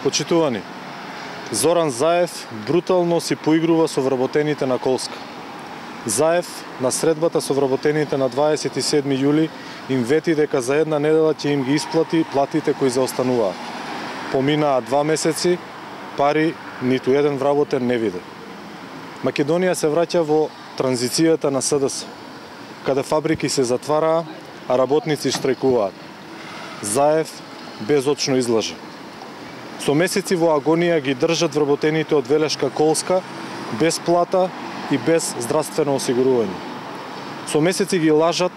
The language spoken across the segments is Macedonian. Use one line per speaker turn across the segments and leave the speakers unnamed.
Почитувани, Зоран Заев брутално си поигрува со вработените на Колска. Заев на средбата со вработените на 27 јули им вети дека за една недела ќе им ги исплати платите кои заостануваат. Поминаа 2 месеци, пари ниту еден вработен не виде. Македонија се враќа во транзицијата на СДС, каде фабрики се затвараа, а работници штрајкуваат. Заев безочно излаже. Со месеци во агонија ги држат вработените од Велешка Колска без плата и без здравствено осигурување. Со месеци ги лажат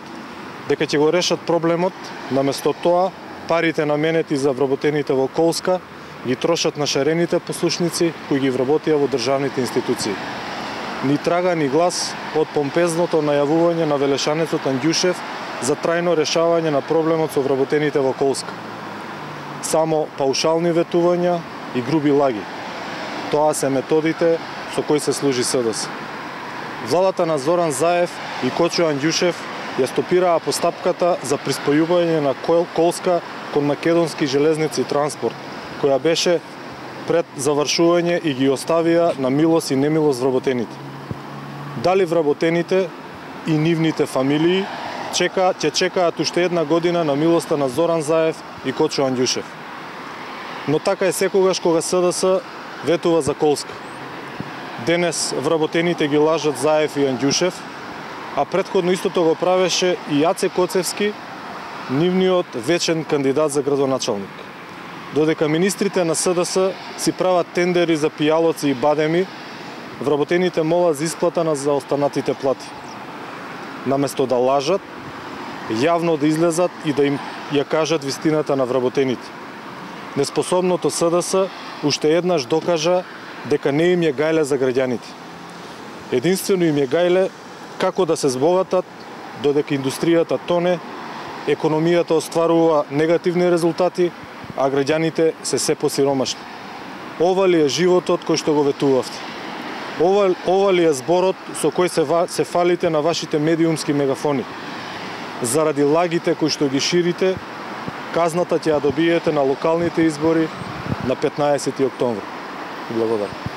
дека ќе го решат проблемот, наместо тоа парите наменети за вработените во Колска ги трошат на шарените послушници кои ги вработија во државните институции. Ни трага ни глас од помпезното најавување на велешанецот Андјушев за трајно решавање на проблемот со вработените во Колска. Само паушални ветувања и груби лаги. Тоа се методите со кои се служи СДС. Владата на Зоран Заев и Кочо Андјушев ја стопираа постапката за приспојување на Колска кон Македонски железници транспорт, која беше пред завршување и ги оставија на милост и немилост вработените. Дали вработените и нивните фамилии ќе чекаат уште една година на милоста на Зоран Заев и Кочо Андјушев. Но така е секогаш кога СДС ветува за Колска. Денес вработените ги лажат Заев и Андјушев, а претходно истото го правеше и Јаце Коцевски, нивниот вечен кандидат за градоначалник. Додека министрите на СДС си прават тендери за пијалоци и бадеми, вработените молат за исплата на заостанатите плати. Наместо да лажат, јавно да излезат и да им ја кажат вистината на вработените. Неспособното СДС уште еднаш докажа дека не им е гајле за граѓаните. Единствено им е гајле како да се збогатат, додека индустријата тоне, економијата остварува негативни резултати, а граѓаните се посиромашни. Ова ли е животот кој што го ветувавте? Ова ли е зборот со кој се фалите на вашите медиумски мегафони? Заради лагите кои што ги ширите, казната ќе ја добиете на локалните избори на 15 октомври. Благодарам.